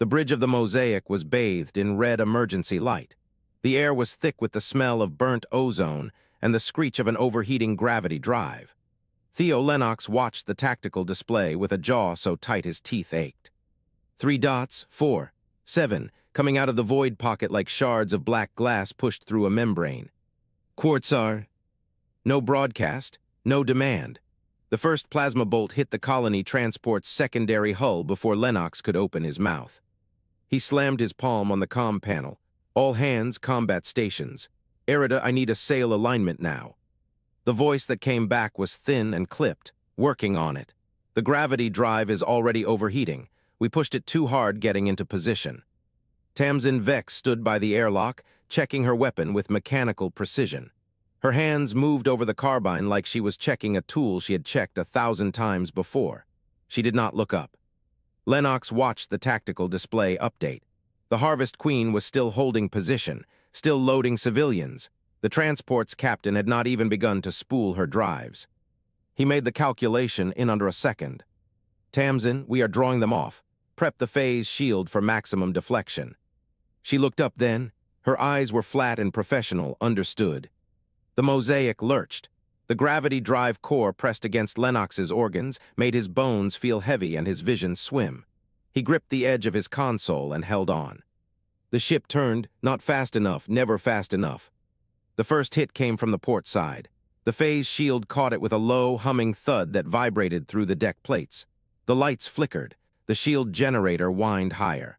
The bridge of the Mosaic was bathed in red emergency light. The air was thick with the smell of burnt ozone and the screech of an overheating gravity drive. Theo Lennox watched the tactical display with a jaw so tight his teeth ached. 3 dots, 4, 7, coming out of the void pocket like shards of black glass pushed through a membrane. Quartzar. No broadcast, no demand. The first plasma bolt hit the colony transport's secondary hull before Lennox could open his mouth. He slammed his palm on the comm panel. All hands, combat stations. Erida, I need a sail alignment now. The voice that came back was thin and clipped. Working on it. The gravity drive is already overheating. We pushed it too hard getting into position. Tamsin Vex stood by the airlock, checking her weapon with mechanical precision. Her hands moved over the carbine like she was checking a tool she had checked 1,000 times before. She did not look up. Lennox watched the tactical display update. The Harvest Queen was still holding position, still loading civilians. The transport's captain had not even begun to spool her drives. He made the calculation in under a second. Tamsin, we are drawing them off. Prep the phase shield for maximum deflection. She looked up then. Her eyes were flat and professional, understood. The Mosaic lurched. The gravity drive core pressed against Lennox's organs, made his bones feel heavy and his vision swim. He gripped the edge of his console and held on. The ship turned, not fast enough, never fast enough. The first hit came from the port side. The phase shield caught it with a low, humming thud that vibrated through the deck plates. The lights flickered. The shield generator whined higher.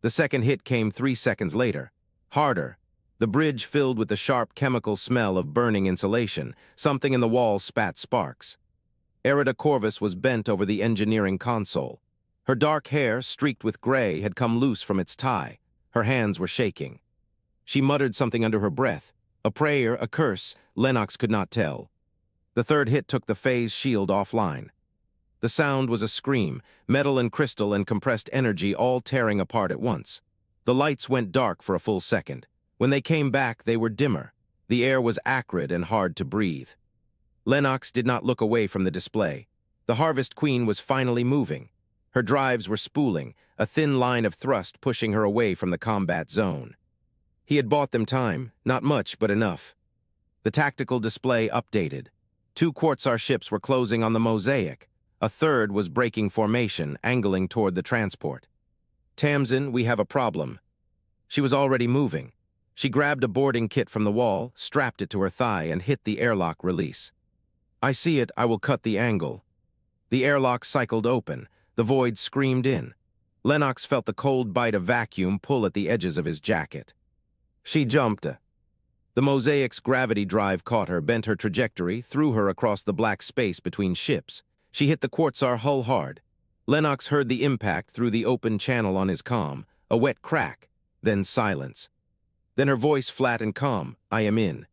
The second hit came 3 seconds later. Harder. The bridge filled with the sharp chemical smell of burning insulation. Something in the wall spat sparks. Erida Corvus was bent over the engineering console. Her dark hair, streaked with gray, had come loose from its tie. Her hands were shaking. She muttered something under her breath. A prayer, a curse, Lennox could not tell. The third hit took the phase shield offline. The sound was a scream, metal and crystal and compressed energy all tearing apart at once. The lights went dark for a full second. When they came back, they were dimmer. The air was acrid and hard to breathe. Lennox did not look away from the display. The Harvest Queen was finally moving. Her drives were spooling, a thin line of thrust pushing her away from the combat zone. He had bought them time, not much, but enough. The tactical display updated. 2 Quartzar ships were closing on the Mosaic. A third was breaking formation, angling toward the transport. Tamsin, we have a problem. She was already moving. She grabbed a boarding kit from the wall, strapped it to her thigh, and hit the airlock release. I see it, I will cut the angle. The airlock cycled open. The void screamed in. Lennox felt the cold bite of vacuum pull at the edges of his jacket. She jumped. The Mosaic's gravity drive caught her, bent her trajectory, threw her across the black space between ships. She hit the Quartzar hull hard. Lennox heard the impact through the open channel on his comm, a wet crack, then silence. Then her voice flat and calm, I am in.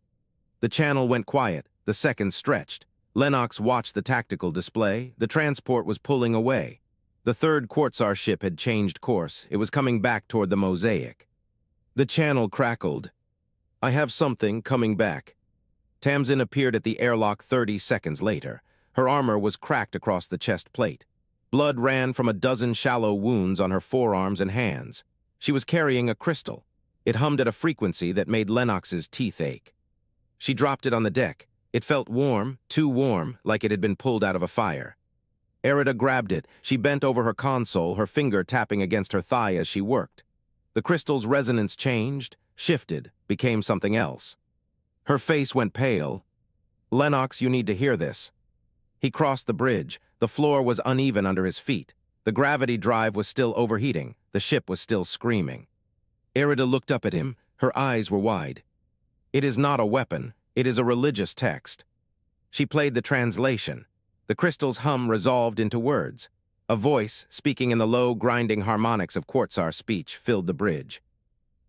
The channel went quiet, the seconds stretched. Lennox watched the tactical display. The transport was pulling away. The third Quartzar ship had changed course. It was coming back toward the Mosaic. The channel crackled. I have something coming back. Tamsin appeared at the airlock 30 seconds later. Her armor was cracked across the chest plate. Blood ran from a dozen shallow wounds on her forearms and hands. She was carrying a crystal. It hummed at a frequency that made Lennox's teeth ache. She dropped it on the deck. It felt warm, too warm, like it had been pulled out of a fire. Erida grabbed it. She bent over her console, her finger tapping against her thigh as she worked. The crystal's resonance changed, shifted, became something else. Her face went pale. Lennox, you need to hear this. He crossed the bridge. The floor was uneven under his feet. The gravity drive was still overheating. The ship was still screaming. Erida looked up at him. Her eyes were wide. It is not a weapon. It is a religious text. She played the translation. The crystal's hum resolved into words. A voice, speaking in the low, grinding harmonics of Quartzar speech, filled the bridge.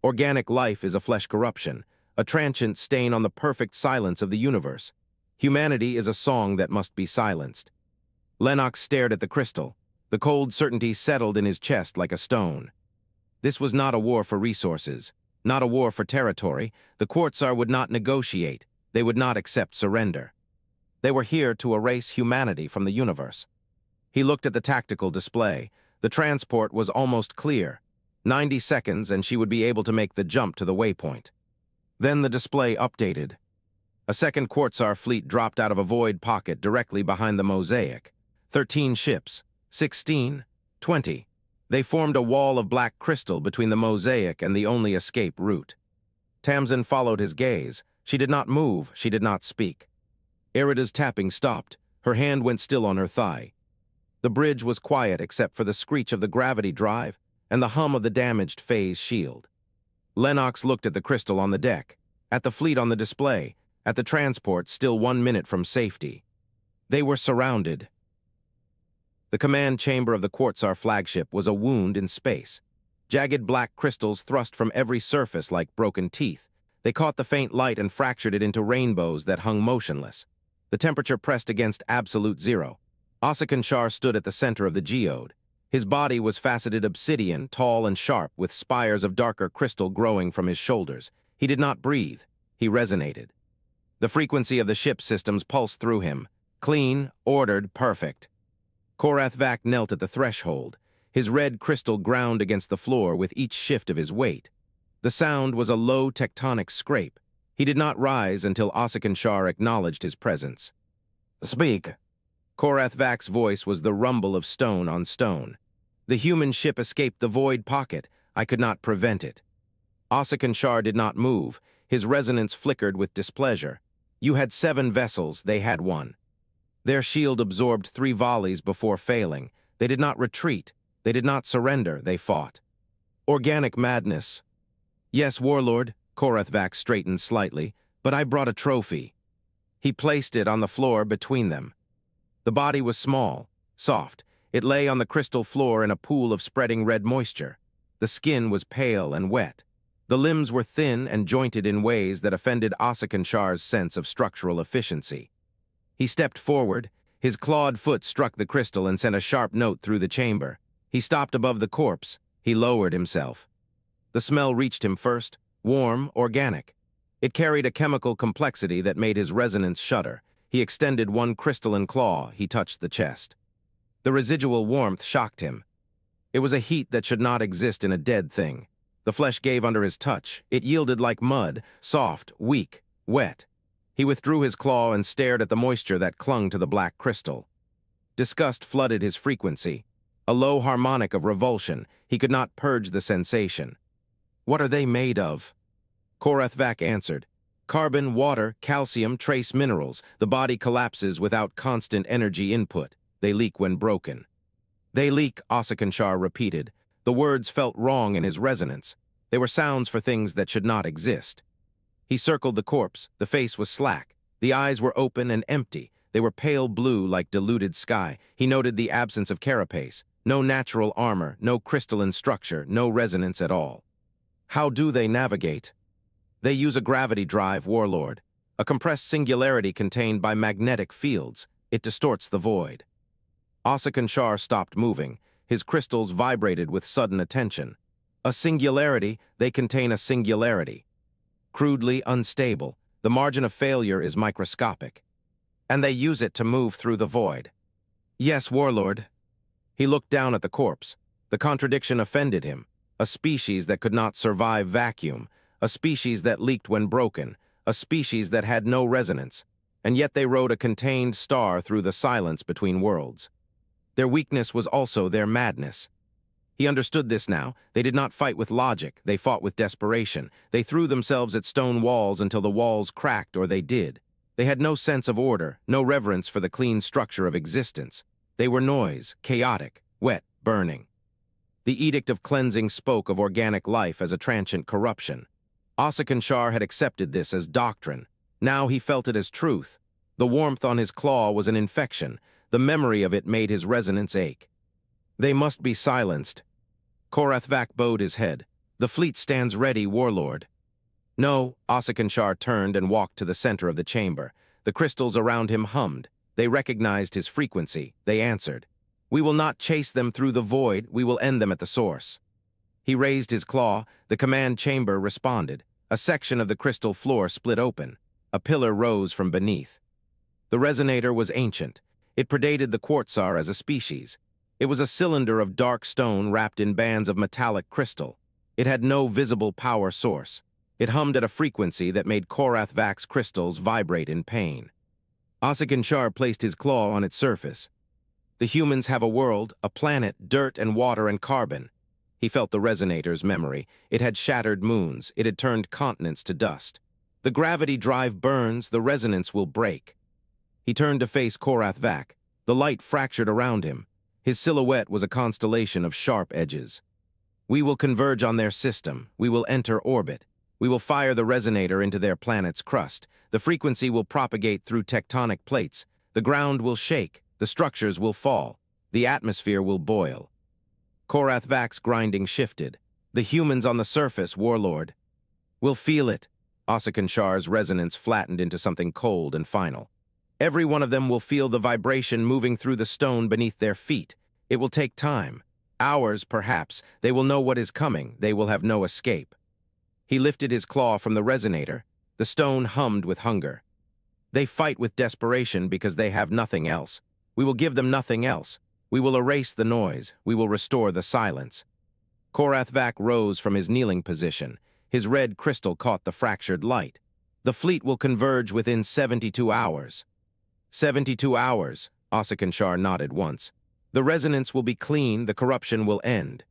Organic life is a flesh corruption, a transient stain on the perfect silence of the universe. Humanity is a song that must be silenced. Lennox stared at the crystal. The cold certainty settled in his chest like a stone. This was not a war for resources, not a war for territory. The Quartzar would not negotiate. They would not accept surrender. They were here to erase humanity from the universe. He looked at the tactical display. The transport was almost clear. 90 seconds and she would be able to make the jump to the waypoint. Then the display updated. A second Quartzar fleet dropped out of a void pocket directly behind the Mosaic. 13 ships, 16, 20. They formed a wall of black crystal between the Mosaic and the only escape route. Tamsin followed his gaze. She did not move, she did not speak. Erida's tapping stopped. Her hand went still on her thigh. The bridge was quiet except for the screech of the gravity drive and the hum of the damaged phase shield. Lennox looked at the crystal on the deck, at the fleet on the display, at the transport still 1 minute from safety. They were surrounded. The command chamber of the Quartzar flagship was a wound in space. Jagged black crystals thrust from every surface like broken teeth. They caught the faint light and fractured it into rainbows that hung motionless. The temperature pressed against absolute zero. Quartzar stood at the center of the geode. His body was faceted obsidian, tall and sharp, with spires of darker crystal growing from his shoulders. He did not breathe. He resonated. The frequency of the ship's systems pulsed through him. Clean, ordered, perfect. Korath knelt at the threshold. His red crystal ground against the floor with each shift of his weight. The sound was a low tectonic scrape. He did not rise until Quartzar acknowledged his presence. "Speak." Korath's voice was the rumble of stone on stone. "The human ship escaped the void pocket. I could not prevent it." Quartzar did not move. His resonance flickered with displeasure. "You had 7 vessels, they had 1. Their shield absorbed 3 volleys before failing. They did not retreat. They did not surrender. They fought. Organic madness." "Yes, Warlord," Korath straightened slightly, "but I brought a trophy." He placed it on the floor between them. The body was small, soft. It lay on the crystal floor in a pool of spreading red moisture. The skin was pale and wet. The limbs were thin and jointed in ways that offended Quartzar's sense of structural efficiency. He stepped forward. His clawed foot struck the crystal and sent a sharp note through the chamber. He stopped above the corpse. He lowered himself. The smell reached him first, warm, organic. It carried a chemical complexity that made his resonance shudder. He extended one crystalline claw. He touched the chest. The residual warmth shocked him. It was a heat that should not exist in a dead thing. The flesh gave under his touch. It yielded like mud, soft, weak, wet. He withdrew his claw and stared at the moisture that clung to the black crystal. Disgust flooded his frequency. A low harmonic of revulsion. He could not purge the sensation. "What are they made of?" Korath answered. "Carbon, water, calcium, trace minerals. The body collapses without constant energy input. They leak when broken." "They leak," Quartzar repeated. The words felt wrong in his resonance. They were sounds for things that should not exist. He circled the corpse. The face was slack. The eyes were open and empty. They were pale blue like diluted sky. He noted the absence of carapace. No natural armor, no crystalline structure, no resonance at all. "How do they navigate?" "They use a gravity drive, Warlord. A compressed singularity contained by magnetic fields. It distorts the void." Quartzar stopped moving. His crystals vibrated with sudden attention. "A singularity, they contain a singularity. Crudely unstable, the margin of failure is microscopic. And they use it to move through the void." "Yes, Warlord." He looked down at the corpse. The contradiction offended him. A species that could not survive vacuum, a species that leaked when broken, a species that had no resonance, and yet they rode a contained star through the silence between worlds. Their weakness was also their madness. He understood this now. They did not fight with logic, they fought with desperation. They threw themselves at stone walls until the walls cracked, or they did. They had no sense of order, no reverence for the clean structure of existence. They were noise, chaotic, wet, burning. The edict of cleansing spoke of organic life as a transient corruption. Quartzar had accepted this as doctrine. Now he felt it as truth. The warmth on his claw was an infection. The memory of it made his resonance ache. "They must be silenced." Korath bowed his head. "The fleet stands ready, Warlord." "No," Quartzar turned and walked to the center of the chamber. The crystals around him hummed. They recognized his frequency. They answered. "We will not chase them through the void. We will end them at the source." He raised his claw. The command chamber responded. A section of the crystal floor split open. A pillar rose from beneath. The resonator was ancient. It predated the Quartzar as a species. It was a cylinder of dark stone wrapped in bands of metallic crystal. It had no visible power source. It hummed at a frequency that made Korath-Vak's crystals vibrate in pain. Quartzar placed his claw on its surface. The humans have a world, a planet, dirt and water and carbon. He felt the resonator's memory. It had shattered moons. It had turned continents to dust. The gravity drive burns, the resonance will break. He turned to face Korath-Vak. The light fractured around him. His silhouette was a constellation of sharp edges. We will converge on their system. We will enter orbit. We will fire the resonator into their planet's crust. The frequency will propagate through tectonic plates. The ground will shake. The structures will fall. The atmosphere will boil. Korath-Vak's grinding shifted. The humans on the surface, Warlord. We'll feel it. Quartzar's resonance flattened into something cold and final. Every one of them will feel the vibration moving through the stone beneath their feet. It will take time. Hours, perhaps. They will know what is coming. They will have no escape. He lifted his claw from the resonator. The stone hummed with hunger. They fight with desperation because they have nothing else. We will give them nothing else. We will erase the noise. We will restore the silence. Korath-Vak rose from his kneeling position. His red crystal caught the fractured light. The fleet will converge within 72 hours. 72 hours, Quartzar nodded once. The resonance will be clean, the corruption will end.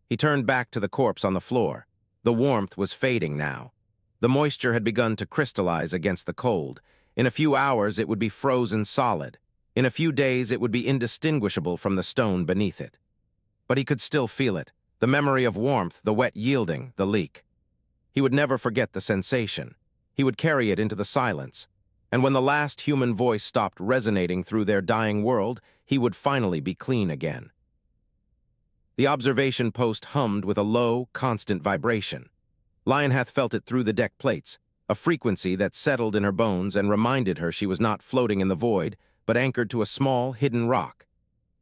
He turned back to the corpse on the floor. The warmth was fading now. The moisture had begun to crystallize against the cold. In a few hours, it would be frozen solid. In a few days, it would be indistinguishable from the stone beneath it. But he could still feel it, the memory of warmth, the wet yielding, the leak. He would never forget the sensation. He would carry it into the silence. And when the last human voice stopped resonating through their dying world, he would finally be clean again. The observation post hummed with a low, constant vibration. Lionhath felt it through the deck plates, a frequency that settled in her bones and reminded her she was not floating in the void, but anchored to a small, hidden rock.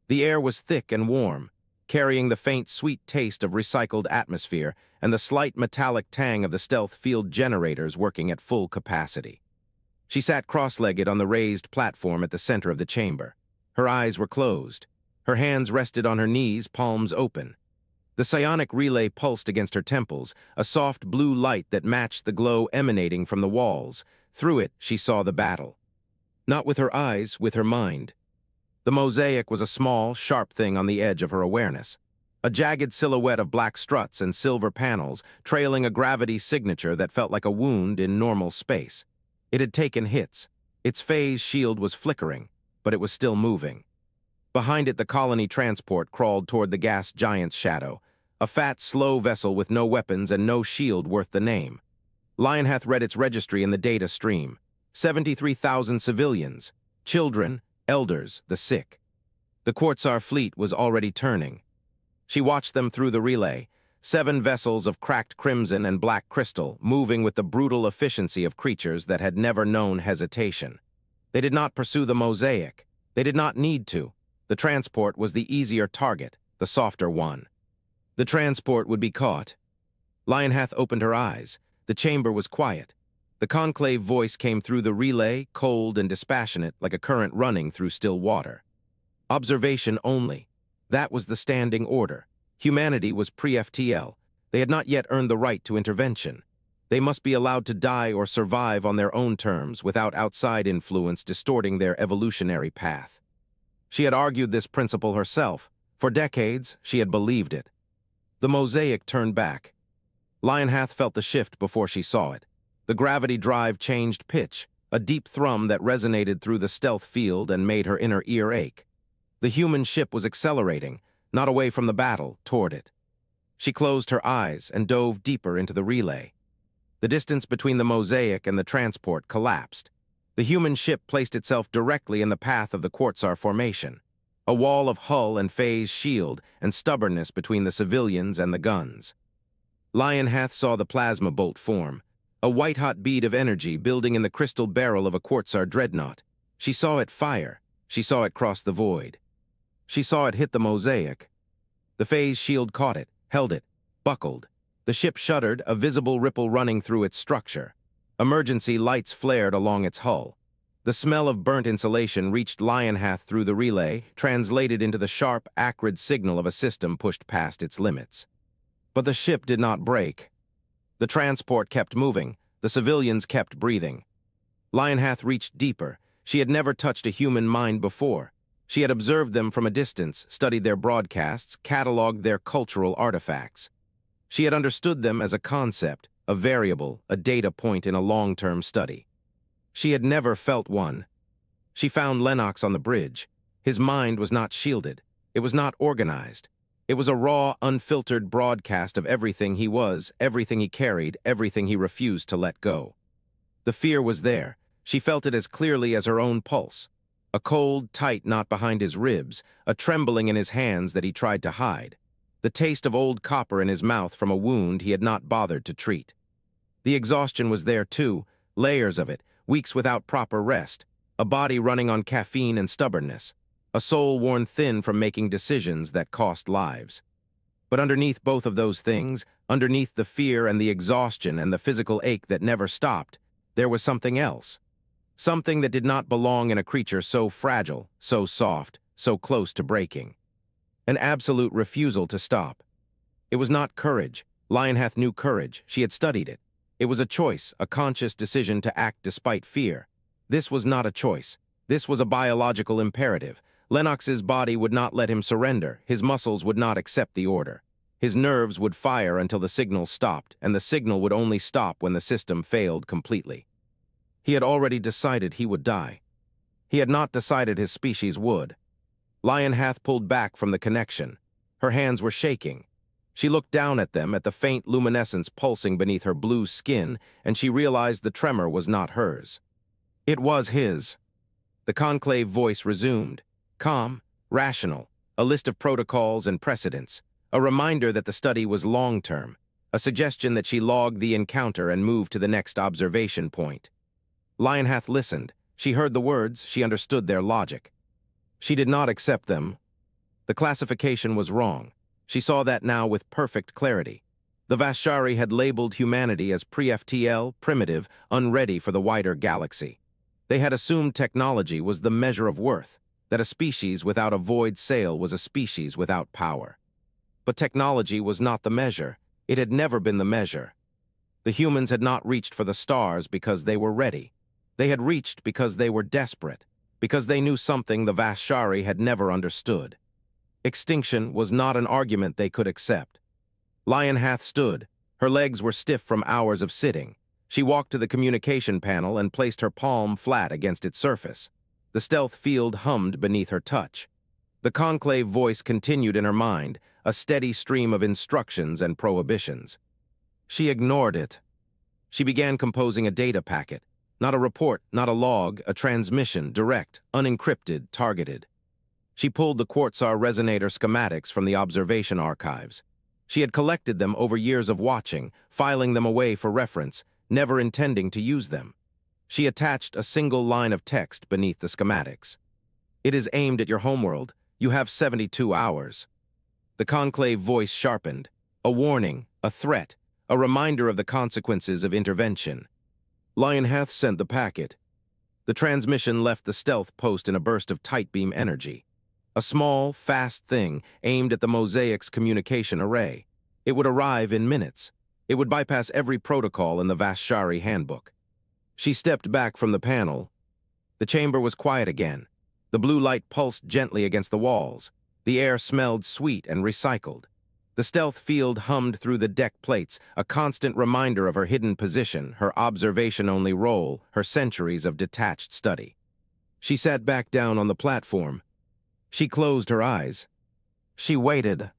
The air was thick and warm, carrying the faint, sweet taste of recycled atmosphere and the slight metallic tang of the stealth field generators working at full capacity. She sat cross-legged on the raised platform at the center of the chamber. Her eyes were closed. Her hands rested on her knees, palms open. The psionic relay pulsed against her temples, a soft blue light that matched the glow emanating from the walls. Through it, she saw the battle. Not with her eyes, with her mind. The Mosaic was a small, sharp thing on the edge of her awareness. A jagged silhouette of black struts and silver panels, trailing a gravity signature that felt like a wound in normal space. It had taken hits. Its phase shield was flickering, but it was still moving. Behind it, the colony transport crawled toward the gas giant's shadow, a fat, slow vessel with no weapons and no shield worth the name. Lionhath read its registry in the data stream. 73,000 civilians, children, elders, the sick. The Quartzar fleet was already turning. She watched them through the relay, 7 vessels of cracked crimson and black crystal, moving with the brutal efficiency of creatures that had never known hesitation. They did not pursue the Mosaic. They did not need to. The transport was the easier target, the softer one. The transport would be caught. Lionhath opened her eyes. The chamber was quiet. The conclave voice came through the relay, cold and dispassionate, like a current running through still water. Observation only. That was the standing order. Humanity was pre-FTL. They had not yet earned the right to intervention. They must be allowed to die or survive on their own terms without outside influence distorting their evolutionary path. She had argued this principle herself. For decades, she had believed it. The Mosaic turned back. Lionhath felt the shift before she saw it. The gravity drive changed pitch, a deep thrum that resonated through the stealth field and made her inner ear ache. The human ship was accelerating, not away from the battle, toward it. She closed her eyes and dove deeper into the relay. The distance between the Mosaic and the transport collapsed. The human ship placed itself directly in the path of the Quartzar formation, a wall of hull and phase shield and stubbornness between the civilians and the guns. Lionhath saw the plasma bolt form, a white-hot bead of energy building in the crystal barrel of a Quartzar dreadnought. She saw it fire. She saw it cross the void. She saw it hit the Mosaic. The phase shield caught it, held it, buckled. The ship shuddered, a visible ripple running through its structure. Emergency lights flared along its hull. The smell of burnt insulation reached Lionhath through the relay, translated into the sharp, acrid signal of a system pushed past its limits. But the ship did not break. The transport kept moving. The civilians kept breathing. Lionhath reached deeper. She had never touched a human mind before. She had observed them from a distance, studied their broadcasts, catalogued their cultural artifacts. She had understood them as a concept, a variable, a data point in a long-term study. She had never felt one. She found Lennox on the bridge. His mind was not shielded. It was not organized. It was a raw, unfiltered broadcast of everything he was, everything he carried, everything he refused to let go. The fear was there. She felt it as clearly as her own pulse. A cold, tight knot behind his ribs, a trembling in his hands that he tried to hide. The taste of old copper in his mouth from a wound he had not bothered to treat. The exhaustion was there too, layers of it, weeks without proper rest, a body running on caffeine and stubbornness, a soul worn thin from making decisions that cost lives. But underneath both of those things, underneath the fear and the exhaustion and the physical ache that never stopped, there was something else. Something that did not belong in a creature so fragile, so soft, so close to breaking. An absolute refusal to stop. It was not courage. Lionhath knew courage. She had studied it. It was a choice, a conscious decision to act despite fear. This was not a choice. This was a biological imperative. Lennox's body would not let him surrender. His muscles would not accept the order. His nerves would fire until the signal stopped, and the signal would only stop when the system failed completely. He had already decided he would die. He had not decided his species would. Lionhath pulled back from the connection. Her hands were shaking. She looked down at them, at the faint luminescence pulsing beneath her blue skin, and she realized the tremor was not hers. It was his. The conclave voice resumed, calm, rational, a list of protocols and precedents, a reminder that the study was long-term, a suggestion that she log the encounter and move to the next observation point. Lionhath listened. She heard the words, she understood their logic. She did not accept them. The classification was wrong. She saw that now with perfect clarity. The Vashari had labeled humanity as pre-FTL, primitive, unready for the wider galaxy. They had assumed technology was the measure of worth, that a species without a void sail was a species without power. But technology was not the measure. It had never been the measure. The humans had not reached for the stars because they were ready. They had reached because they were desperate, because they knew something the Vashari had never understood. Extinction was not an argument they could accept. Lionhath stood. Her legs were stiff from hours of sitting. She walked to the communication panel and placed her palm flat against its surface. The stealth field hummed beneath her touch. The conclave voice continued in her mind, a steady stream of instructions and prohibitions. She ignored it. She began composing a data packet. Not a report, not a log, a transmission, direct, unencrypted, targeted. She pulled the Quartzar resonator schematics from the observation archives. She had collected them over years of watching, filing them away for reference, never intending to use them. She attached a single line of text beneath the schematics. It is aimed at your homeworld. You have 72 hours. The conclave voice sharpened. A warning, a threat, a reminder of the consequences of intervention. Lionhath sent the packet. The transmission left the stealth post in a burst of tight beam energy. A small, fast thing aimed at the Mosaic's communication array. It would arrive in minutes. It would bypass every protocol in the Vashari handbook. She stepped back from the panel. The chamber was quiet again. The blue light pulsed gently against the walls. The air smelled sweet and recycled. The stealth field hummed through the deck plates, a constant reminder of her hidden position, her observation-only role, her centuries of detached study. She sat back down on the platform. She closed her eyes. She waited.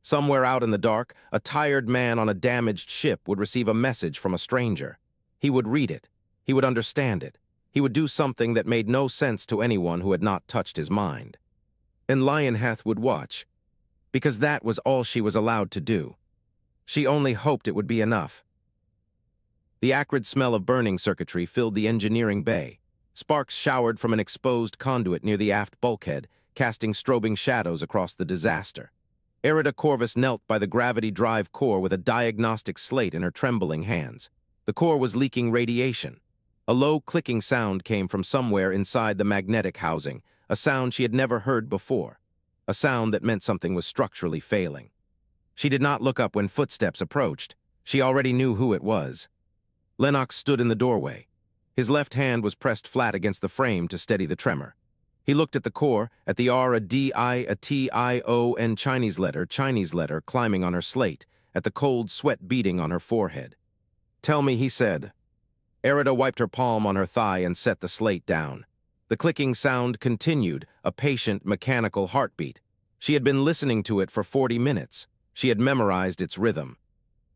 Somewhere out in the dark, a tired man on a damaged ship would receive a message from a stranger. He would read it. He would understand it. He would do something that made no sense to anyone who had not touched his mind. And Lionhath would watch, because that was all she was allowed to do. She only hoped it would be enough. The acrid smell of burning circuitry filled the engineering bay. Sparks showered from an exposed conduit near the aft bulkhead, casting strobing shadows across the disaster. Erida Corvus knelt by the gravity drive core with a diagnostic slate in her trembling hands. The core was leaking radiation. A low clicking sound came from somewhere inside the magnetic housing, a sound she had never heard before, a sound that meant something was structurally failing. She did not look up when footsteps approached. She already knew who it was. Lennox stood in the doorway. His left hand was pressed flat against the frame to steady the tremor. He looked at the core, at the R, a D, I, a T, I, O, N Chinese letter climbing on her slate, at the cold sweat beating on her forehead. "Tell me," he said. Erida wiped her palm on her thigh and set the slate down. The clicking sound continued, a patient, mechanical heartbeat. She had been listening to it for 40 minutes. She had memorized its rhythm.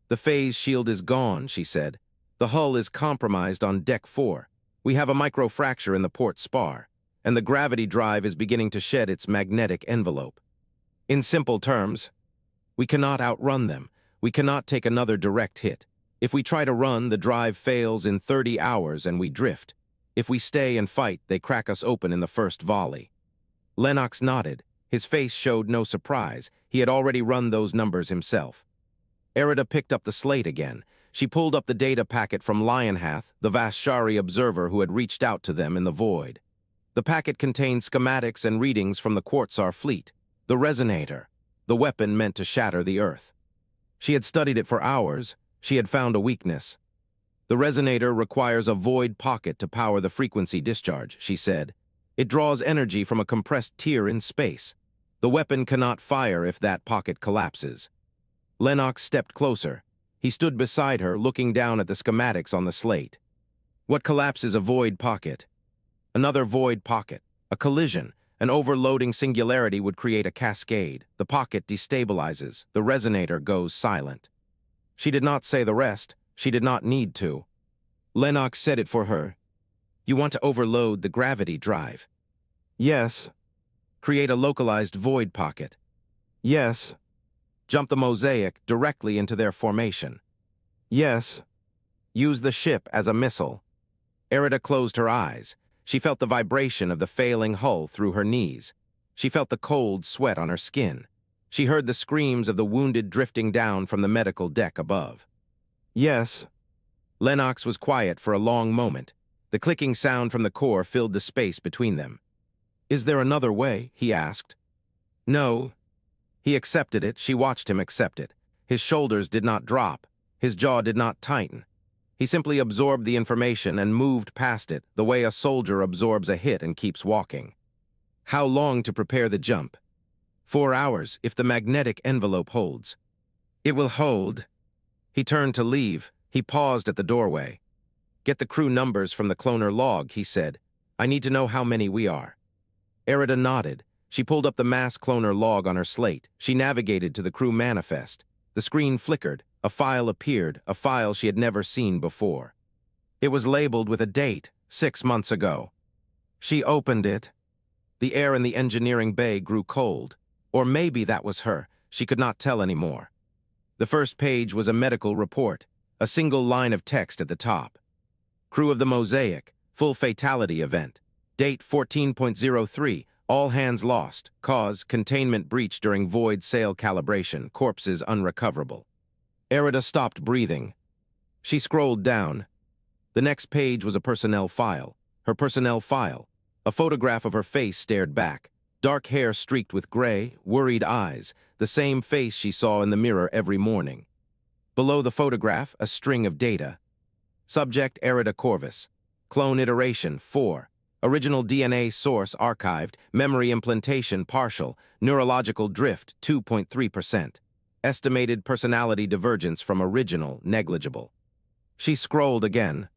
"The phase shield is gone," she said. "The hull is compromised on Deck 4. We have a microfracture in the port spar, and the gravity drive is beginning to shed its magnetic envelope. In simple terms, we cannot outrun them. We cannot take another direct hit. If we try to run, the drive fails in 30 hours and we drift. If we stay and fight, they crack us open in the first volley." Lennox nodded. His face showed no surprise. He had already run those numbers himself. Erida picked up the slate again. She pulled up the data packet from Lionhath, the Vashari observer who had reached out to them in the void. The packet contained schematics and readings from the Quartzar fleet, the resonator, the weapon meant to shatter the Earth. She had studied it for hours. She had found a weakness. "The resonator requires a void pocket to power the frequency discharge," she said. "It draws energy from a compressed tier in space. The weapon cannot fire if that pocket collapses." Lennox stepped closer. He stood beside her, looking down at the schematics on the slate. "What collapses a void pocket?" "Another void pocket. A collision. An overloading singularity would create a cascade. The pocket destabilizes. The resonator goes silent." She did not say the rest. She did not need to. Lennox said it for her. "You want to overload the gravity drive?" "Yes." "Create a localized void pocket?" "Yes." "Jump the Mosaic directly into their formation?" "Yes." "Use the ship as a missile?" Erida closed her eyes. She felt the vibration of the failing hull through her knees. She felt the cold sweat on her skin. She heard the screams of the wounded drifting down from the medical deck above. "Yes." Lennox was quiet for a long moment. The clicking sound from the core filled the space between them. "Is there another way?" he asked. "No." He accepted it. She watched him accept it. His shoulders did not drop. His jaw did not tighten. He simply absorbed the information and moved past it, the way a soldier absorbs a hit and keeps walking. "How long to prepare the jump?" 4 hours, if the magnetic envelope holds." "It will hold." He turned to leave. He paused at the doorway. "Get the crew numbers from the cloner log," he said. "I need to know how many we are." Erida nodded. She pulled up the mass cloner log on her slate. She navigated to the crew manifest. The screen flickered. A file appeared, a file she had never seen before. It was labeled with a date, 6 months ago. She opened it. The air in the engineering bay grew cold. Or maybe that was her. She could not tell anymore. The first page was a medical report, a single line of text at the top. "Crew of the Mosaic, full fatality event. Date 14.03, all hands lost. Cause, containment breach during void sail calibration, corpses unrecoverable." Erida stopped breathing. She scrolled down. The next page was a personnel file. Her personnel file. A photograph of her face stared back. Dark hair streaked with gray, worried eyes, the same face she saw in the mirror every morning. Below the photograph, a string of data. Subject Erida Corvus. Clone iteration 4. Original DNA source archived. Memory implantation partial. Neurological drift 2.3%. Estimated personality divergence from original negligible. She scrolled again.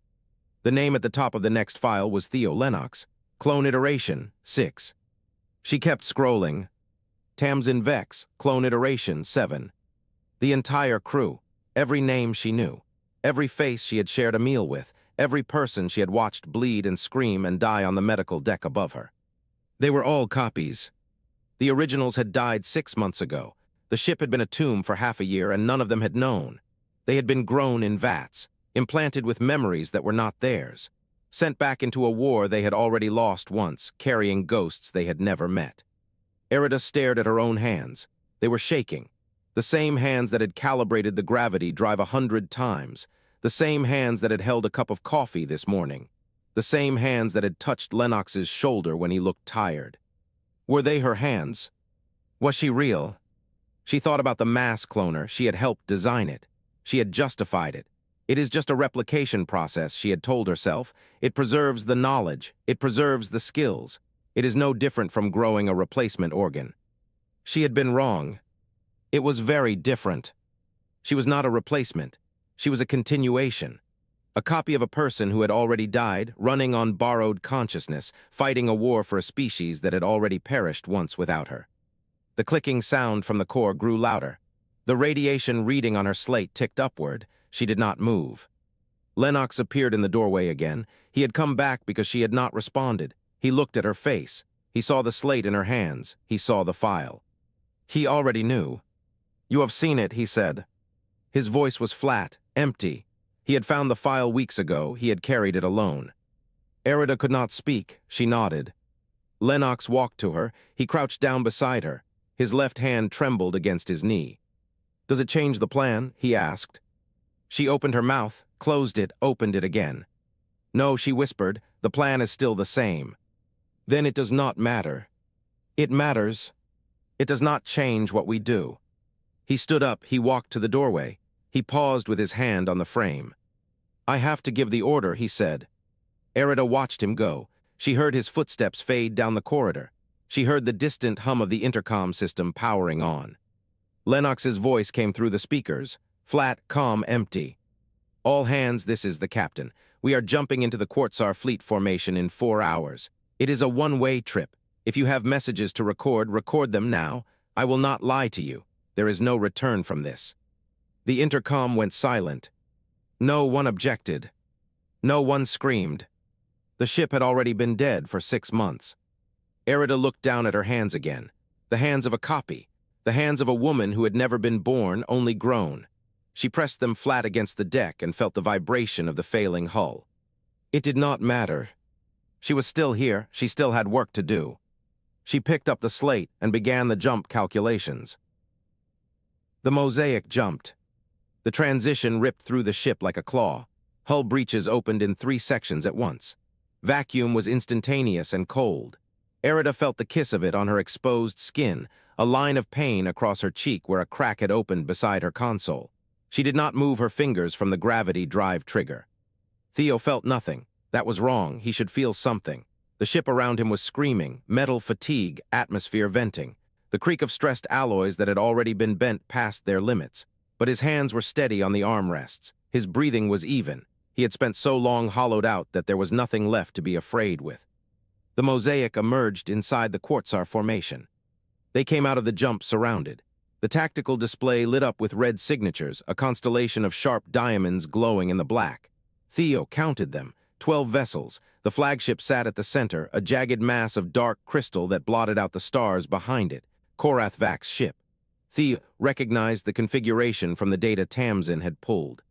The name at the top of the next file was Theo Lennox. Clone iteration 6. She kept scrolling. Tamsin Vex, clone iteration 7. The entire crew, every name she knew, every face she had shared a meal with, every person she had watched bleed and scream and die on the medical deck above her. They were all copies. The originals had died 6 months ago. The ship had been a tomb for half a year and none of them had known. They had been grown in vats, implanted with memories that were not theirs, sent back into a war they had already lost once, carrying ghosts they had never met. Erida stared at her own hands. They were shaking. The same hands that had calibrated the gravity drive 100 times. The same hands that had held a cup of coffee this morning. The same hands that had touched Lennox's shoulder when he looked tired. Were they her hands? Was she real? She thought about the mass cloner. She had helped design it. She had justified it. It is just a replication process, she had told herself. It preserves the knowledge. It preserves the skills. It is no different from growing a replacement organ. She had been wrong. It was very different. She was not a replacement. She was a continuation. A copy of a person who had already died, running on borrowed consciousness, fighting a war for a species that had already perished once without her. The clicking sound from the core grew louder. The radiation reading on her slate ticked upward. She did not move. Lennox appeared in the doorway again. He had come back because she had not responded. He looked at her face. He saw the slate in her hands. He saw the file. He already knew. "You have seen it," he said. His voice was flat, empty. He had found the file weeks ago. He had carried it alone. Erida could not speak. She nodded. Lennox walked to her. He crouched down beside her. His left hand trembled against his knee. "Does it change the plan?" he asked. She opened her mouth, closed it, opened it again. "No," she whispered, "the plan is still the same." "Then it does not matter." "It matters. It does not change what we do." He stood up. He walked to the doorway. He paused with his hand on the frame. "I have to give the order," he said. Erida watched him go. She heard his footsteps fade down the corridor. She heard the distant hum of the intercom system powering on. Lennox's voice came through the speakers, flat, calm, empty. "All hands, this is the captain. We are jumping into the Quartzar fleet formation in 4 hours. It is a one-way trip. If you have messages to record, record them now. I will not lie to you. There is no return from this." The intercom went silent. No one objected. No one screamed. The ship had already been dead for 6 months. Erida looked down at her hands again. The hands of a copy. The hands of a woman who had never been born, only grown. She pressed them flat against the deck and felt the vibration of the failing hull. It did not matter. She was still here. She still had work to do. She picked up the slate and began the jump calculations. The Mosaic jumped. The transition ripped through the ship like a claw. Hull breaches opened in 3 sections at once. Vacuum was instantaneous and cold. Erida felt the kiss of it on her exposed skin, a line of pain across her cheek where a crack had opened beside her console. She did not move her fingers from the gravity drive trigger. Theo felt nothing. That was wrong. He should feel something. The ship around him was screaming, metal fatigue, atmosphere venting. The creak of stressed alloys that had already been bent past their limits. But his hands were steady on the armrests. His breathing was even. He had spent so long hollowed out that there was nothing left to be afraid with. The Mosaic emerged inside the Quartzar formation. They came out of the jump surrounded. The tactical display lit up with red signatures, a constellation of sharp diamonds glowing in the black. Theo counted them, 12 vessels. The flagship sat at the center, a jagged mass of dark crystal that blotted out the stars behind it, Korath-Vak's ship. Theo recognized the configuration from the data Tamsin had pulled.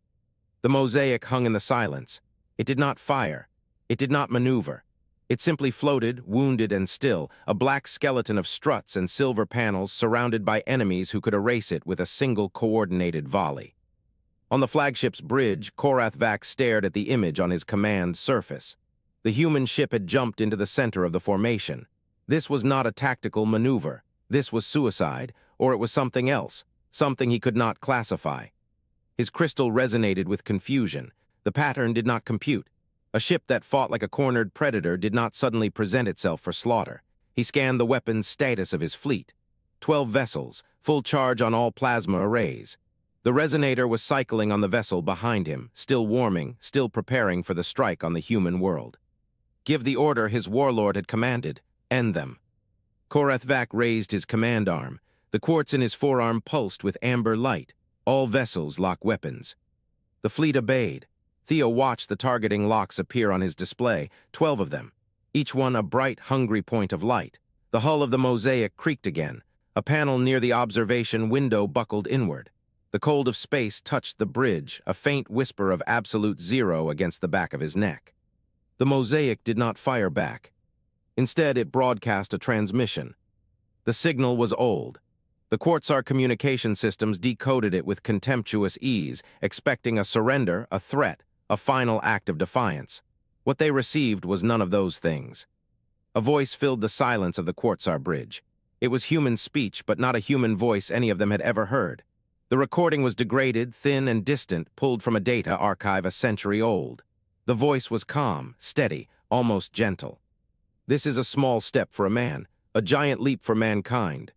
The Mosaic hung in the silence. It did not fire. It did not maneuver. It simply floated, wounded and still, a black skeleton of struts and silver panels surrounded by enemies who could erase it with a single coordinated volley. On the flagship's bridge, Korath-Vak stared at the image on his command surface. The human ship had jumped into the center of the formation. This was not a tactical maneuver. This was suicide, or it was something else, something he could not classify. His crystal resonated with confusion. The pattern did not compute. A ship that fought like a cornered predator did not suddenly present itself for slaughter. He scanned the weapons status of his fleet. 12 vessels, full charge on all plasma arrays. The resonator was cycling on the vessel behind him, still warming, still preparing for the strike on the human world. Give the order his warlord had commanded. End them. Korath-Vak raised his command arm. The quartz in his forearm pulsed with amber light. All vessels lock weapons. The fleet obeyed. Theo watched the targeting locks appear on his display, 12 of them, each one a bright, hungry point of light. The hull of the Mosaic creaked again. A panel near the observation window buckled inward. The cold of space touched the bridge, a faint whisper of absolute zero against the back of his neck. The Mosaic did not fire back. Instead, it broadcast a transmission. The signal was old. The Quartzar communication systems decoded it with contemptuous ease, expecting a surrender, a threat, a final act of defiance. What they received was none of those things. A voice filled the silence of the Quartzar bridge. It was human speech, but not a human voice any of them had ever heard. The recording was degraded, thin and distant, pulled from a data archive a century old. The voice was calm, steady, almost gentle. This is a small step for a man, a giant leap for mankind.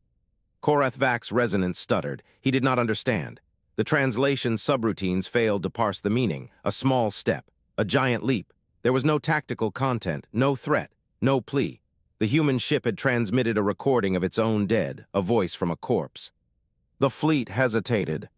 Korath-Vak's resonance stuttered. He did not understand. The translation subroutines failed to parse the meaning. A small step, a giant leap. There was no tactical content, no threat, no plea. The human ship had transmitted a recording of its own dead, a voice from a corpse. The fleet hesitated.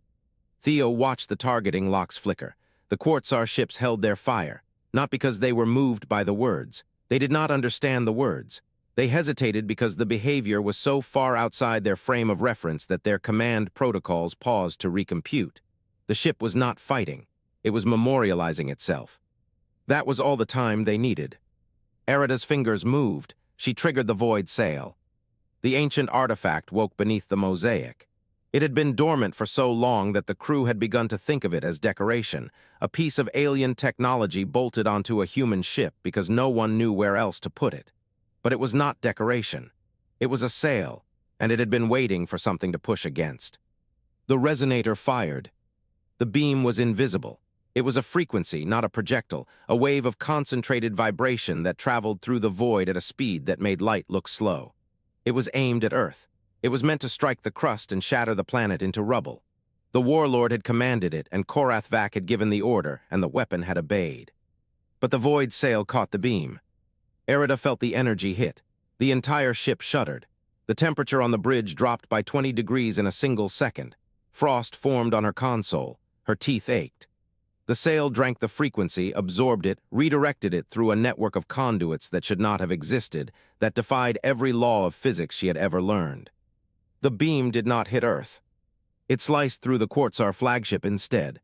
Theo watched the targeting locks flicker. The Quartzar ships held their fire, not because they were moved by the words. They did not understand the words. They hesitated because the behavior was so far outside their frame of reference that their command protocols paused to recompute. The ship was not fighting. It was memorializing itself. That was all the time they needed. Erida's fingers moved. She triggered the void sail. The ancient artifact woke beneath the Mosaic. It had been dormant for so long that the crew had begun to think of it as decoration, a piece of alien technology bolted onto a human ship because no one knew where else to put it. But it was not decoration. It was a sail, and it had been waiting for something to push against. The resonator fired. The beam was invisible. It was a frequency, not a projectile, a wave of concentrated vibration that traveled through the void at a speed that made light look slow. It was aimed at Earth. It was meant to strike the crust and shatter the planet into rubble. The warlord had commanded it, and Korath-Vak had given the order, and the weapon had obeyed. But the void sail caught the beam. Erida felt the energy hit. The entire ship shuddered. The temperature on the bridge dropped by 20 degrees in a single second. Frost formed on her console. Her teeth ached. The sail drank the frequency, absorbed it, redirected it through a network of conduits that should not have existed, that defied every law of physics she had ever learned. The beam did not hit Earth. It sliced through the Quartzar flagship instead.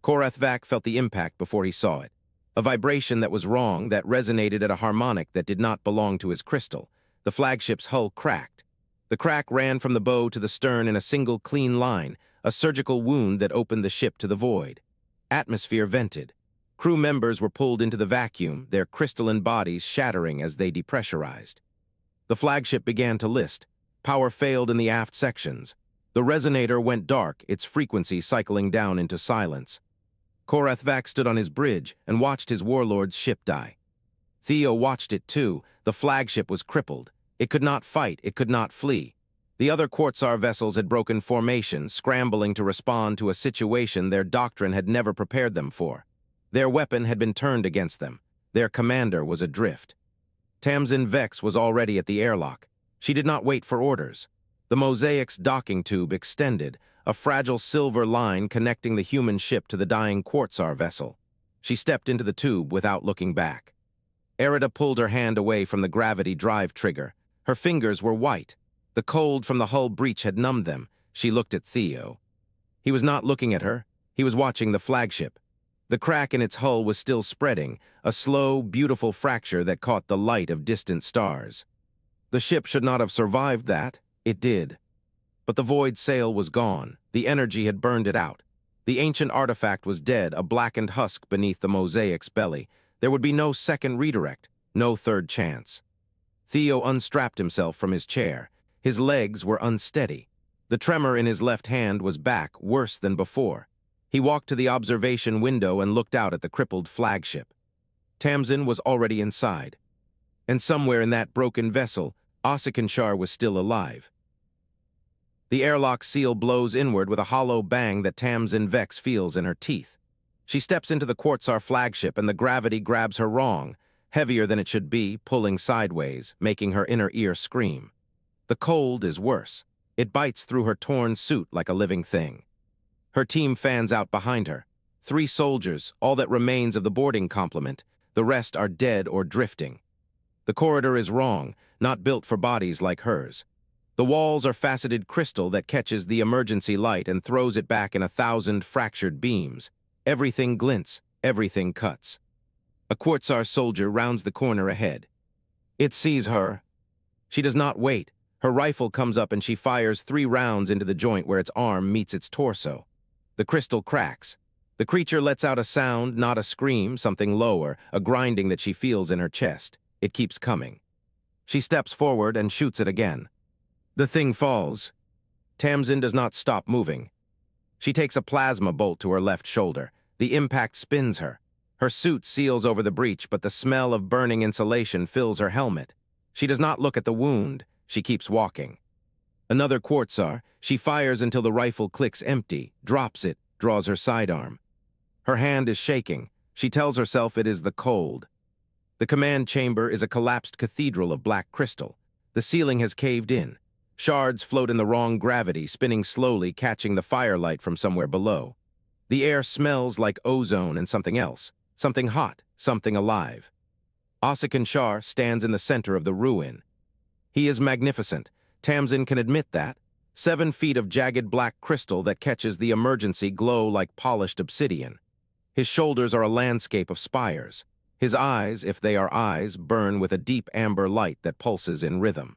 Korath-Vak felt the impact before he saw it. A vibration that was wrong, that resonated at a harmonic that did not belong to his crystal. The flagship's hull cracked. The crack ran from the bow to the stern in a single clean line, a surgical wound that opened the ship to the void. Atmosphere vented. Crew members were pulled into the vacuum, their crystalline bodies shattering as they depressurized. The flagship began to list. Power failed in the aft sections. The resonator went dark, its frequency cycling down into silence. Korath-Vak stood on his bridge and watched his warlord's ship die. Theo watched it too. The flagship was crippled. It could not fight, it could not flee. The other Quartzar vessels had broken formation, scrambling to respond to a situation their doctrine had never prepared them for. Their weapon had been turned against them. Their commander was adrift. Tamsin Vex was already at the airlock. She did not wait for orders. The Mosaic's docking tube extended, a fragile silver line connecting the human ship to the dying Quartzar vessel. She stepped into the tube without looking back. Erida pulled her hand away from the gravity drive trigger. Her fingers were white. The cold from the hull breach had numbed them. She looked at Theo. He was not looking at her. He was watching the flagship. The crack in its hull was still spreading, a slow, beautiful fracture that caught the light of distant stars. The ship should not have survived that. It did. But the void sail was gone. The energy had burned it out. The ancient artifact was dead, a blackened husk beneath the Mosaic's belly. There would be no second redirect, no third chance. Theo unstrapped himself from his chair. His legs were unsteady. The tremor in his left hand was back, worse than before. He walked to the observation window and looked out at the crippled flagship. Tamsin was already inside. And somewhere in that broken vessel, Ossikanshar was still alive. The airlock seal blows inward with a hollow bang that Tamsin Vex feels in her teeth. She steps into the Quartzar flagship and the gravity grabs her wrong, heavier than it should be, pulling sideways, making her inner ear scream. The cold is worse. It bites through her torn suit like a living thing. Her team fans out behind her. 3 soldiers, all that remains of the boarding complement. The rest are dead or drifting. The corridor is wrong, not built for bodies like hers. The walls are faceted crystal that catches the emergency light and throws it back in 1,000 fractured beams. Everything glints, everything cuts. A Quartzar soldier rounds the corner ahead. It sees her. She does not wait. Her rifle comes up and she fires 3 rounds into the joint where its arm meets its torso. The crystal cracks. The creature lets out a sound, not a scream, something lower, a grinding that she feels in her chest. It keeps coming. She steps forward and shoots it again. The thing falls. Tamsin does not stop moving. She takes a plasma bolt to her left shoulder. The impact spins her. Her suit seals over the breach, but the smell of burning insulation fills her helmet. She does not look at the wound. She keeps walking. Another Quartzar. She fires until the rifle clicks empty, drops it, draws her sidearm. Her hand is shaking. She tells herself it is the cold. The command chamber is a collapsed cathedral of black crystal. The ceiling has caved in. Shards float in the wrong gravity, spinning slowly, catching the firelight from somewhere below. The air smells like ozone and something else. Something hot, something alive. Quatzar stands in the center of the ruin. He is magnificent. Tamsin can admit that. 7 feet of jagged black crystal that catches the emergency glow like polished obsidian. His shoulders are a landscape of spires. His eyes, if they are eyes, burn with a deep amber light that pulses in rhythm.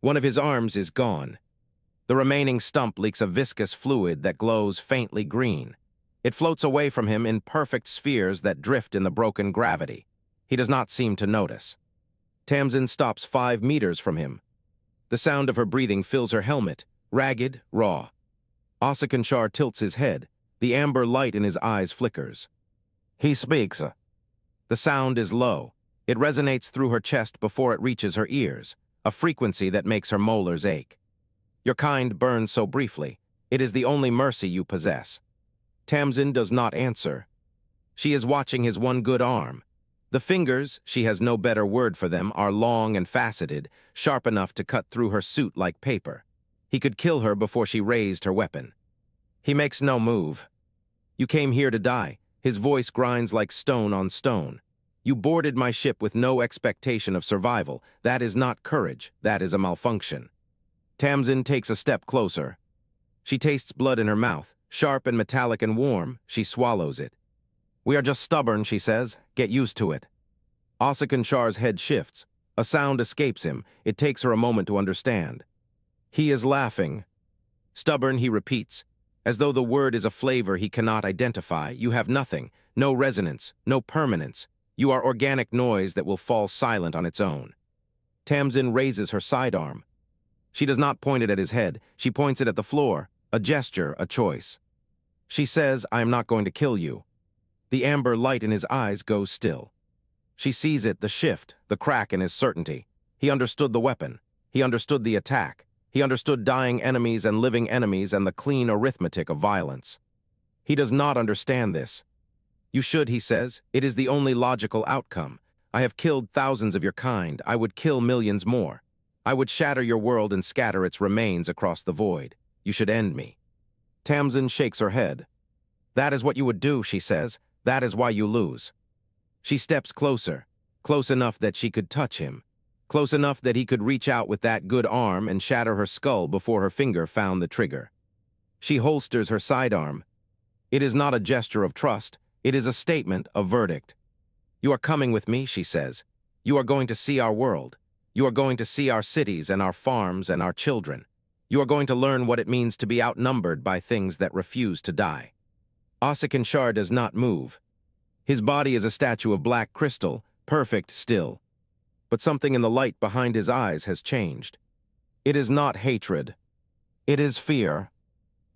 One of his arms is gone. The remaining stump leaks a viscous fluid that glows faintly green. It floats away from him in perfect spheres that drift in the broken gravity. He does not seem to notice. Tamsin stops 5 meters from him. The sound of her breathing fills her helmet, ragged, raw. Quatzar tilts his head. The amber light in his eyes flickers. He speaks. The sound is low. It resonates through her chest before it reaches her ears, a frequency that makes her molars ache. Your kind burns so briefly. It is the only mercy you possess. Tamsin does not answer. She is watching his one good arm. The fingers, she has no better word for them, are long and faceted, sharp enough to cut through her suit like paper. He could kill her before she raised her weapon. He makes no move. You came here to die. His voice grinds like stone on stone. You boarded my ship with no expectation of survival. That is not courage. That is a malfunction. Tamsin takes a step closer. She tastes blood in her mouth, sharp and metallic and warm. She swallows it. We are just stubborn, she says. Get used to it. Quatzar's head shifts. A sound escapes him. It takes her a moment to understand. He is laughing. Stubborn, he repeats, as though the word is a flavor he cannot identify. You have nothing, no resonance, no permanence. You are organic noise that will fall silent on its own. Tamsin raises her sidearm. She does not point it at his head. She points it at the floor, a gesture, a choice. She says, I am not going to kill you. The amber light in his eyes goes still. She sees it, the shift, the crack in his certainty. He understood the weapon. He understood the attack. He understood dying enemies and living enemies and the clean arithmetic of violence. He does not understand this. You should, he says. It is the only logical outcome. I have killed thousands of your kind. I would kill millions more. I would shatter your world and scatter its remains across the void. You should end me. Tamsin shakes her head. That is what you would do, she says. That is why you lose. She steps closer, close enough that she could touch him, close enough that he could reach out with that good arm and shatter her skull before her finger found the trigger. She holsters her sidearm. It is not a gesture of trust. It is a statement, a verdict. You are coming with me, she says. You are going to see our world. You are going to see our cities and our farms and our children. You are going to learn what it means to be outnumbered by things that refuse to die. Quatzar does not move. His body is a statue of black crystal, perfect still. But something in the light behind his eyes has changed. It is not hatred. It is fear.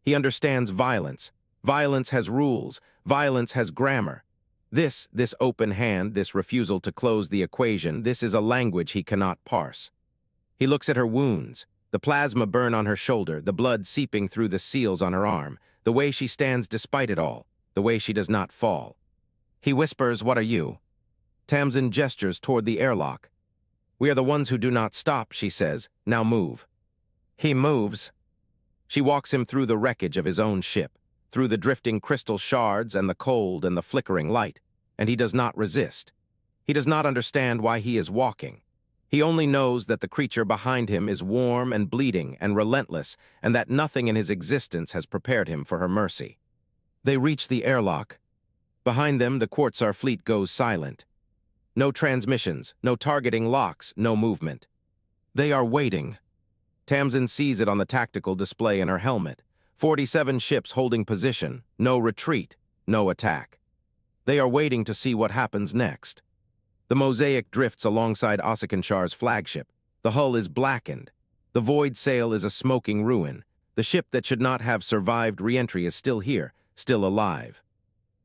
He understands violence. Violence has rules. Violence has grammar. This open hand, this refusal to close the equation, this is a language he cannot parse. He looks at her wounds, the plasma burn on her shoulder, the blood seeping through the seals on her arm, the way she stands despite it all, the way she does not fall. He whispers, what are you? Tamsin gestures toward the airlock. We are the ones who do not stop, she says. Now move. He moves. She walks him through the wreckage of his own ship, through the drifting crystal shards and the cold and the flickering light, and he does not resist. He does not understand why he is walking. He only knows that the creature behind him is warm and bleeding and relentless, and that nothing in his existence has prepared him for her mercy. They reach the airlock. Behind them, the Quartzar fleet goes silent. No transmissions, no targeting locks, no movement. They are waiting. Tamsin sees it on the tactical display in her helmet. 47 ships holding position, no retreat. no attack. They are waiting to see what happens next. The Mosaic drifts alongside Osakanshar's flagship. The hull is blackened. The void sail is a smoking ruin. The ship that should not have survived re-entry is still here, still alive.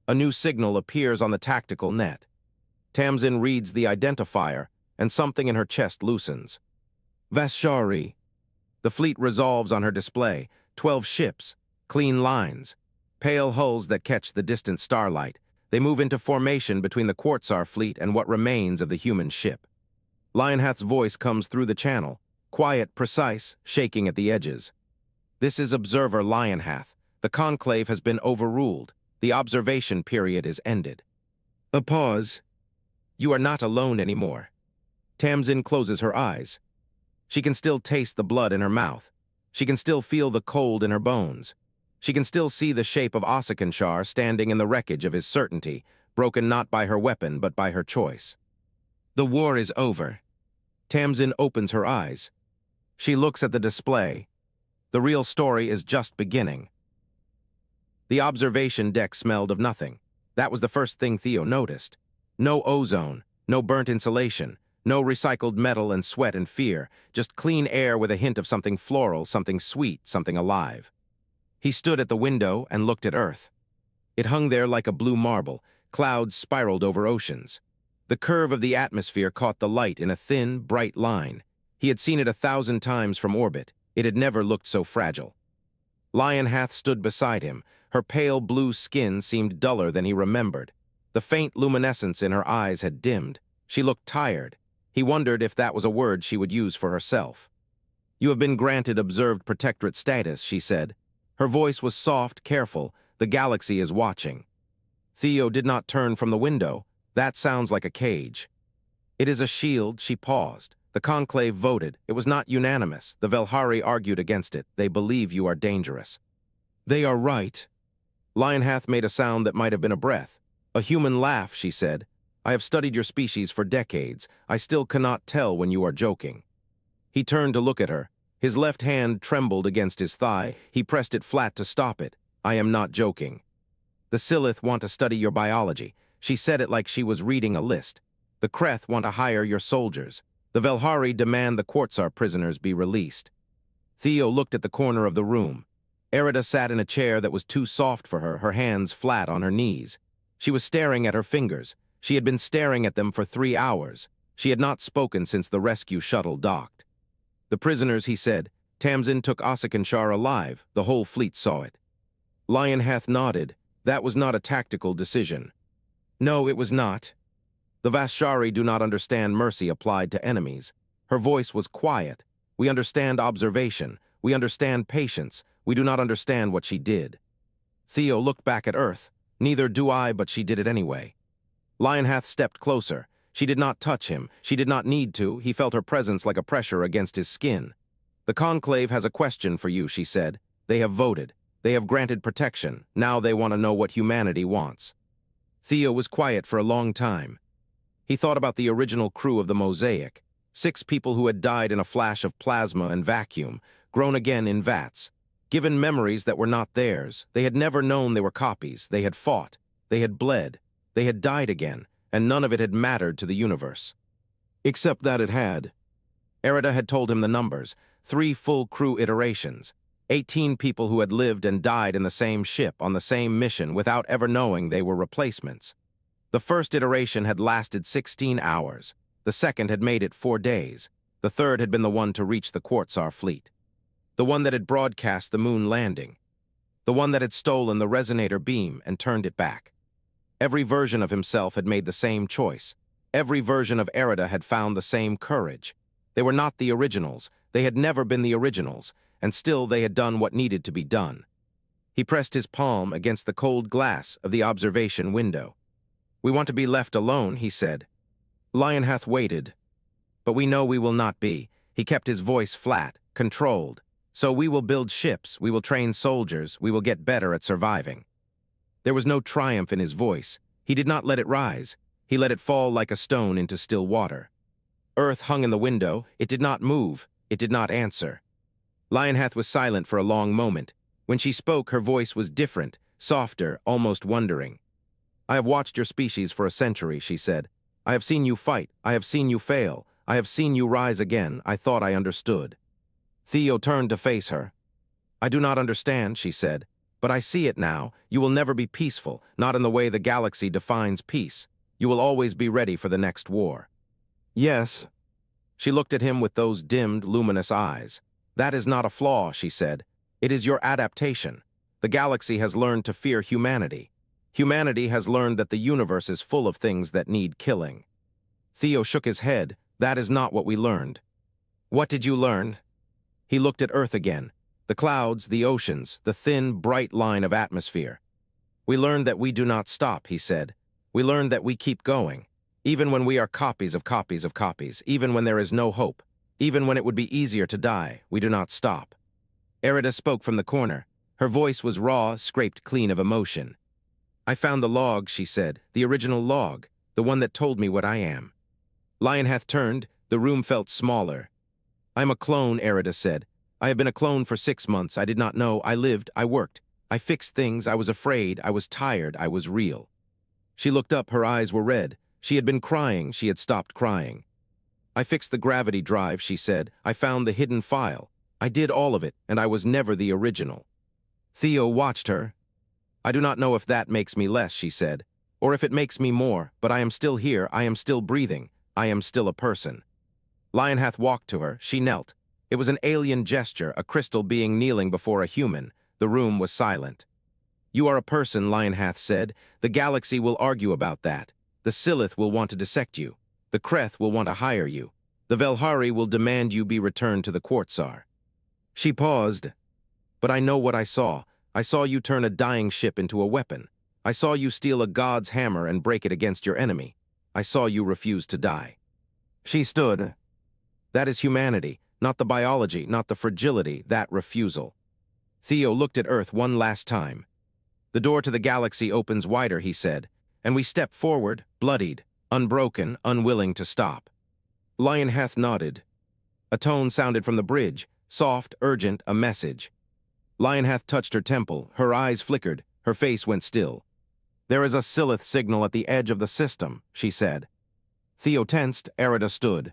A new signal appears on the tactical net. Tamsin reads the identifier, and something in her chest loosens. Vashari. The fleet resolves on her display. 12 ships, clean lines, pale hulls that catch the distant starlight. They move into formation between the Quartzar fleet and what remains of the human ship. Lionhath's voice comes through the channel, quiet, precise, shaking at the edges. This is Observer Lionhath. The conclave has been overruled. The observation period is ended. A pause. You are not alone anymore. Tamsin closes her eyes. She can still taste the blood in her mouth. She can still feel the cold in her bones. She can still see the shape of Osakanshar standing in the wreckage of his certainty, broken not by her weapon but by her choice. The war is over. Tamsin opens her eyes. She looks at the display. The real story is just beginning. The observation deck smelled of nothing. That was the first thing Theo noticed. No ozone, no burnt insulation, no recycled metal and sweat and fear, just clean air with a hint of something floral, something sweet, something alive. He stood at the window and looked at Earth. It hung there like a blue marble. Clouds spiraled over oceans. The curve of the atmosphere caught the light in a thin, bright line. He had seen it 1,000 times from orbit. It had never looked so fragile. Lionhath stood beside him. Her pale blue skin seemed duller than he remembered. The faint luminescence in her eyes had dimmed. She looked tired. He wondered if that was a word she would use for herself. You have been granted observed protectorate status, she said. Her voice was soft, careful. The galaxy is watching. Theo did not turn from the window. That sounds like a cage. It is a shield, she paused. The conclave voted. It was not unanimous. The Velhari argued against it. They believe you are dangerous. They are right. Lionhath made a sound that might have been a breath. A human laugh, she said. I have studied your species for decades. I still cannot tell when you are joking. He turned to look at her. His left hand trembled against his thigh. He pressed it flat to stop it. I am not joking. The Silith want to study your biology. She said it like she was reading a list. The Kreth want to hire your soldiers. The Velhari demand the Quartzar prisoners be released. Theo looked at the corner of the room. Erida sat in a chair that was too soft for her, her hands flat on her knees. She was staring at her fingers. She had been staring at them for 3 hours. She had not spoken since the rescue shuttle docked. The prisoners, he said. Tamsin took Osakanshar alive. The whole fleet saw it. Lionhath nodded. That was not a tactical decision. No, it was not. The Vashari do not understand mercy applied to enemies. Her voice was quiet. We understand observation. We understand patience. We do not understand what she did. Theo looked back at Earth. Neither do I, but she did it anyway. Lionhath stepped closer. She did not touch him. She did not need to. He felt her presence like a pressure against his skin. The conclave has a question for you, she said. They have voted. They have granted protection. Now they want to know what humanity wants. Theo was quiet for a long time. He thought about the original crew of the Mosaic. 6 people who had died in a flash of plasma and vacuum, grown again in vats. Given memories that were not theirs, they had never known they were copies. They had fought. They had bled. They had died again, and none of it had mattered to the universe. Except that it had. Erida had told him the numbers. 3 full crew iterations. 18 people who had lived and died in the same ship on the same mission without ever knowing they were replacements. The first iteration had lasted 16 hours. The second had made it 4 days. The third had been the one to reach the Quartzar fleet. The one that had broadcast the moon landing. The one that had stolen the resonator beam and turned it back. Every version of himself had made the same choice. Every version of Erida had found the same courage. They were not the originals. They had never been the originals, and still they had done what needed to be done. He pressed his palm against the cold glass of the observation window. We want to be left alone, he said. Lionhath waited. But we know we will not be. He kept his voice flat, controlled. So we will build ships, we will train soldiers, we will get better at surviving. There was no triumph in his voice. He did not let it rise. He let it fall like a stone into still water. Earth hung in the window. It did not move. It did not answer. Lionhath was silent for a long moment. When she spoke, her voice was different, softer, almost wondering. I have watched your species for a century, she said. I have seen you fight. I have seen you fail. I have seen you rise again. I thought I understood. Theo turned to face her. I do not understand, she said, but I see it now. You will never be peaceful, not in the way the galaxy defines peace. You will always be ready for the next war. Yes. She looked at him with those dimmed, luminous eyes. That is not a flaw, she said. It is your adaptation. The galaxy has learned to fear humanity. Humanity has learned that the universe is full of things that need killing. Theo shook his head. That is not what we learned. What did you learn? He looked at Earth again. The clouds, the oceans, the thin, bright line of atmosphere. We learned that we do not stop, he said. We learned that we keep going. Even when we are copies of copies of copies, even when there is no hope, even when it would be easier to die, we do not stop. Erida spoke from the corner. Her voice was raw, scraped clean of emotion. I found the log, she said, the original log, the one that told me what I am. Lionheath turned. The room felt smaller. I'm a clone, Erida said. I have been a clone for 6 months. I did not know. I lived. I worked. I fixed things. I was afraid. I was tired. I was real. She looked up. Her eyes were red. She had been crying. She had stopped crying. I fixed the gravity drive, she said. I found the hidden file. I did all of it, and I was never the original. Theo watched her. I do not know if that makes me less, she said, or if it makes me more, but I am still here. I am still breathing. I am still a person. Lionheath walked to her. She knelt. It was an alien gesture, a crystal being kneeling before a human. The room was silent. You are a person, Lionheath said. The galaxy will argue about that. The Silith will want to dissect you. The Kreth will want to hire you. The Velhari will demand you be returned to the Quartzar. She paused. But I know what I saw. I saw you turn a dying ship into a weapon. I saw you steal a god's hammer and break it against your enemy. I saw you refuse to die. She stood. That is humanity, not the biology, not the fragility, that refusal. Theo looked at Earth one last time. The door to the galaxy opens wider, he said, and we step forward, bloodied, unbroken, unwilling to stop. Lionheath nodded. A tone sounded from the bridge, soft, urgent, a message. Lionheath touched her temple. Her eyes flickered. Her face went still. There is a Silith signal at the edge of the system, she said. Theo tensed. Erida stood.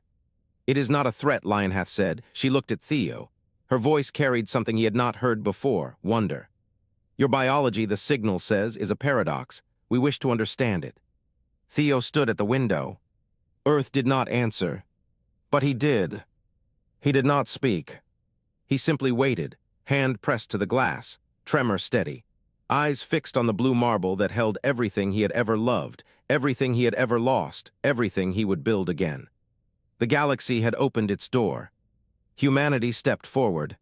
It is not a threat, Lionheath said. She looked at Theo. Her voice carried something he had not heard before, wonder. Your biology, the signal says, is a paradox. We wish to understand it. Theo stood at the window. Earth did not answer. But he did. He did not speak. He simply waited, hand pressed to the glass, tremor steady, eyes fixed on the blue marble that held everything he had ever loved, everything he had ever lost, everything he would build again. The galaxy had opened its door. Humanity stepped forward.